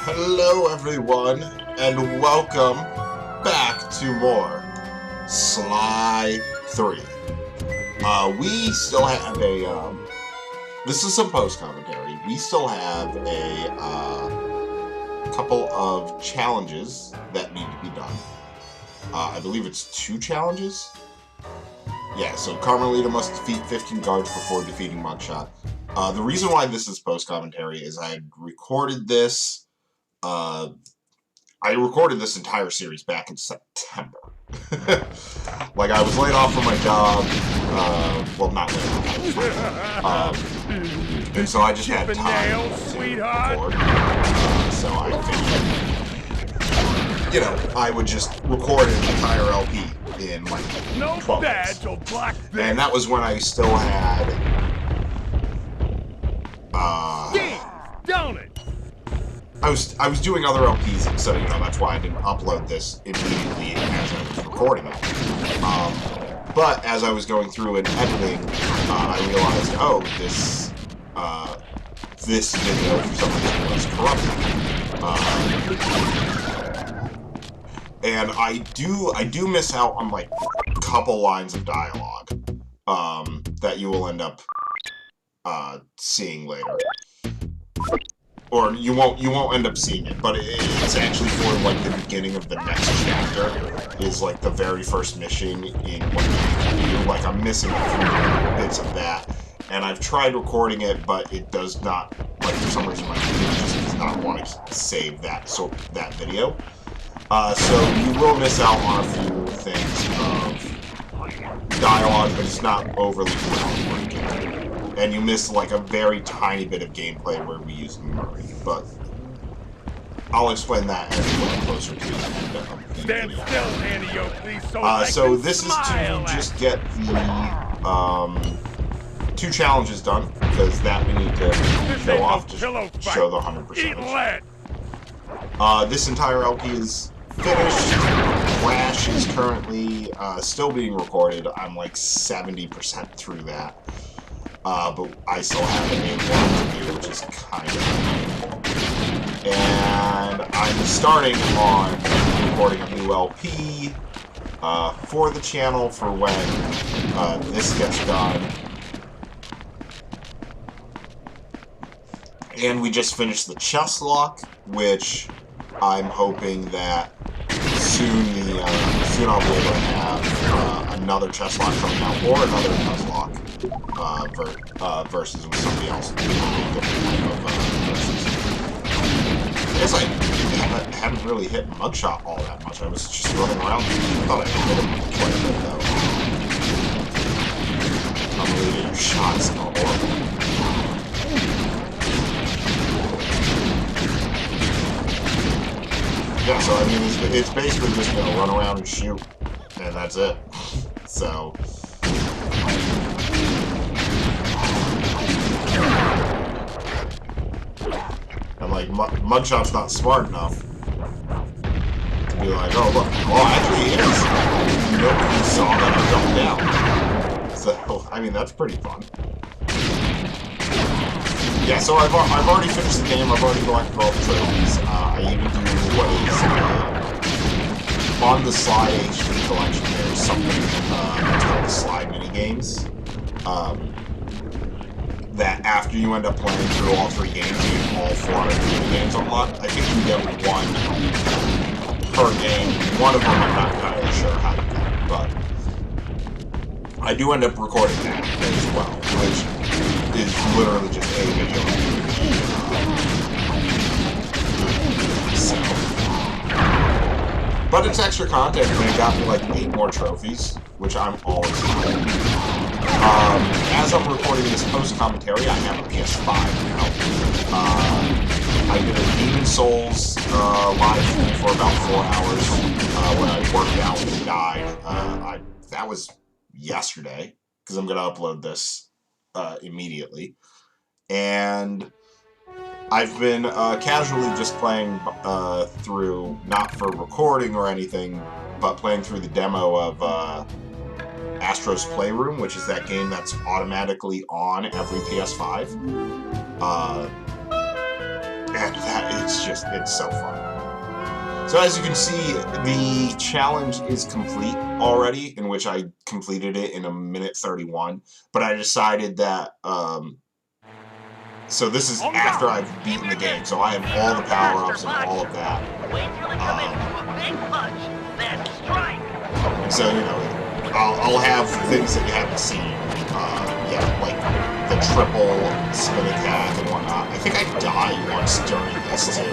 Hello everyone, and welcome back to more Sly 3. We still have a, this is some post-commentary. We still have a couple of challenges that need to be done. I believe it's 2 challenges? Yeah, so Carmelita must defeat 15 guards before defeating Mugshot. The reason why this is post-commentary is I recorded this I recorded this entire series back in September. Like, I was laid off from my job. Well, not laid off. And so I just had time to record. So I figured, you know, I would just record an entire LP in, like, 12 days. And that was when I still had... Don't it? I was doing other LPs, so, you know, that's why I didn't upload this immediately as I was recording it. But as I was going through and editing, I realized, oh, this video for some reason was corrupted. And I do miss out on, like, a couple lines of dialogue that you will end up seeing later. Or you won't end up seeing it, but it's actually for, like, the beginning of the next chapter, is, like, the very first mission in what you do. Like, I'm missing a few bits of that, and I've tried recording it, but it does not, like, for some reason my computer just does not want to save that video. So you will miss out on a few things of dialogue, but it's not overly groundbreaking. And you miss, like, a very tiny bit of gameplay where we use Murray, but I'll explain that as we get closer to the end of the video. So this is to just get the 2 challenges done, because that we need to show off to show the 100%. This entire LP is finished. Flash is currently still being recorded. I'm like 70% through that. But I still have a main one to do, which is kind of annoying. And I'm starting on recording a new LP for the channel for when this gets done. And we just finished the chest lock, which I'm hoping that soon I'll be able to have another chest lock coming out, or another chest lock. Versus with somebody else. I guess I haven't really hit Mugshot all that much. I was just running around. I thought I hit him quite a bit, though. I'm really getting shots in the horrible. Yeah, so I mean, it's basically just, you know, run around and shoot, and that's it. So... And, like, Mugshot's not smart enough to be like, oh, look, well, actually he is. Nobody saw that I jumped down. So, I mean, that's pretty fun. Yeah, so I've already finished the game. I've already collected all the trophies. I even do what is on the Sly HD collection. There's something that's called the Sly minigames. That after you end up playing through all 3 games, you get all 400 games unlocked. I think you get 1 per game. One of them I'm not entirely sure how to get, but I do end up recording that as well, which is literally just a video. So, but it's extra content, and it got me like 8 more trophies, which I'm always excited. As I'm recording this post-commentary, I have a PS5 now. I did a Demon Souls live stream for about 4 hours when I worked out and died. That was yesterday, because I'm going to upload this immediately. And I've been casually just playing through, not for recording or anything, but playing through the demo of... Astro's Playroom, which is that game that's automatically on every PS5. it's so fun. So as you can see, the challenge is complete already, in which I completed it in 1:31, but I decided that, so this is after I've beaten the game, so I have all the power-ups and all of that. And so, you know, I'll have things that you haven't seen, yeah, like the triple spin attack and whatnot. I think I died once during this, too.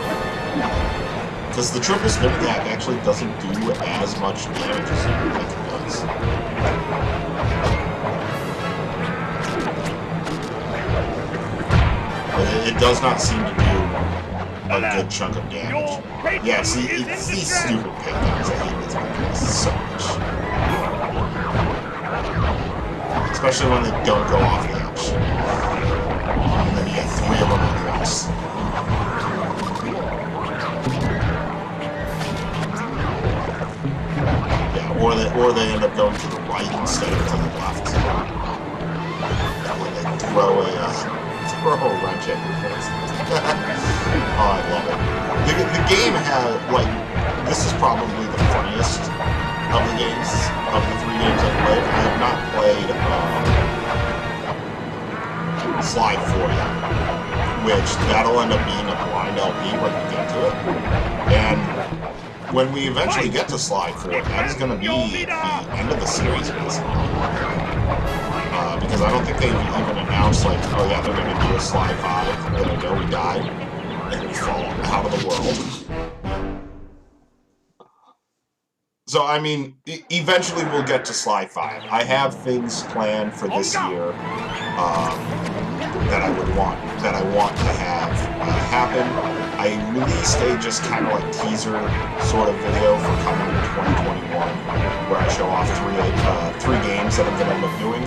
Because the triple spin attack actually doesn't do as much damage as you think it does. But it does not seem to do a good chunk of damage. Yeah, see, it's these stupid pig guys. I hate these pig guys so much. Especially when they don't go off the edge. And then you get 3 of them at once. Or they end up going to the right instead of to the left. When they throw a wrench at your face. Oh, I love it. The game has, like, this is probably the funniest of the games, of the 3 games I've played. I have not played Slide 4 yet, which that'll end up being a blind LP when we get to it. And when we eventually get to Slide 4, that is going to be the end of the series, basically. Because I don't think they've even announced, like, oh yeah, they're going to do a Slide 5, then I know we died, and we fall out of the world. So, I mean, eventually we'll get to Slide 5. I have things planned for this year that I want to have happen. I released a just kind of like teaser sort of video for coming in 2021, where I show off 3 games that I'm going to end up doing.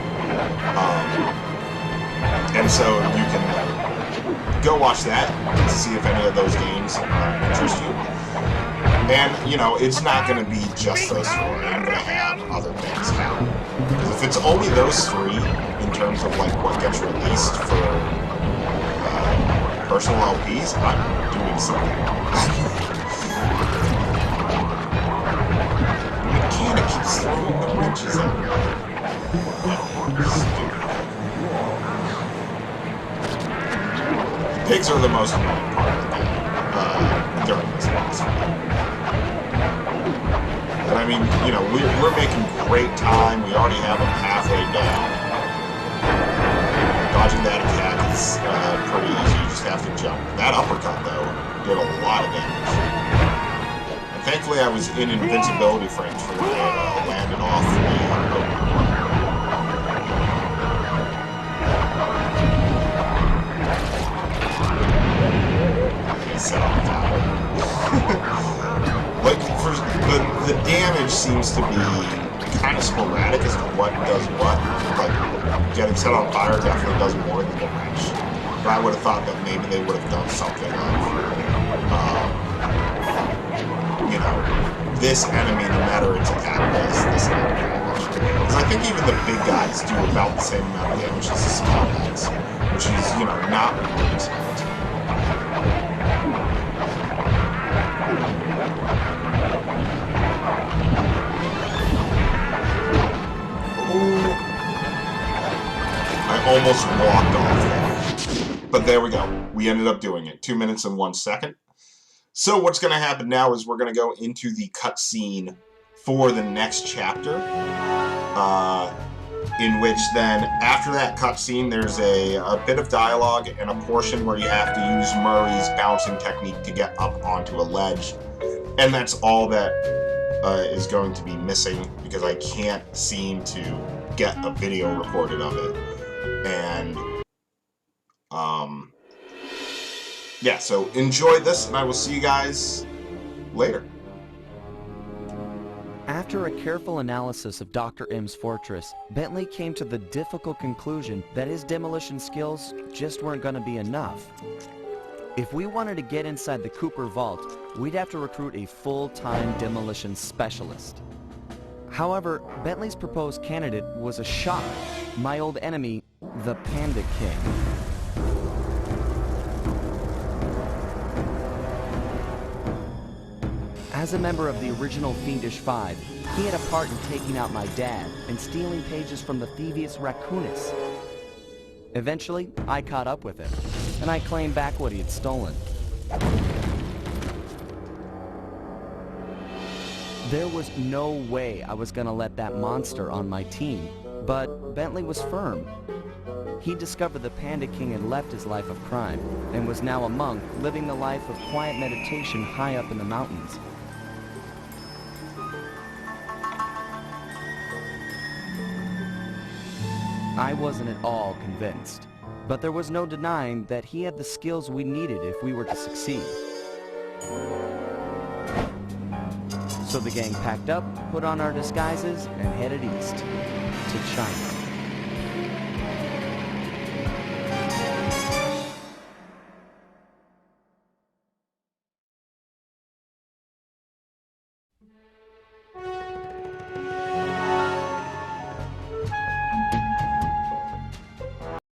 And so you can go watch that to see if any of those games interest you. And, you know, it's not going to be just those 3. I'm going to have other things happen. Because if it's only those 3, in terms of, like, what gets released for personal LPs, I'm doing something wrong. The mechanic keeps throwing the wrenches at me. Stupid. Pigs are the most annoying part of the game during this boss fight. And I mean, you know, we're making great time. We already have them halfway down. Dodging that attack is pretty easy. You just have to jump. That uppercut, though, did a lot of damage. And thankfully, I was in invincibility frames for when I landed off the boat. Set on fire. Like, for the damage seems to be kind of sporadic as to what does what. Like, getting set on fire definitely does more than the wrench. But I would have thought that maybe they would have done something of, you know, this enemy, no matter its attack, does this amount of damage. Because I think even the big guys do about the same amount of damage as the small guys, which is, you know, not what you expect. I almost walked off there. But there we go. We ended up doing it. 2 minutes and 1 second. So what's going to happen now is we're going to go into the cutscene for the next chapter. In which then, after that cutscene, there's a bit of dialogue and a portion where you have to use Murray's bouncing technique to get up onto a ledge. And that's all that is going to be missing, because I can't seem to get a video recorded of it. And, yeah, so enjoy this, and I will see you guys later. After a careful analysis of Dr. M's fortress, Bentley came to the difficult conclusion that his demolition skills just weren't going to be enough. If we wanted to get inside the Cooper vault, we'd have to recruit a full-time demolition specialist. However, Bentley's proposed candidate was a shock: my old enemy, the Panda King. As a member of the original Fiendish Five, he had a part in taking out my dad and stealing pages from the Thievius Raccoonus. Eventually, I caught up with him, and I claimed back what he had stolen. There was no way I was gonna let that monster on my team, but Bentley was firm. He discovered the Panda King had left his life of crime and was now a monk living the life of quiet meditation high up in the mountains. I wasn't at all convinced, but there was no denying that he had the skills we needed if we were to succeed. So the gang packed up, put on our disguises, and headed east to China.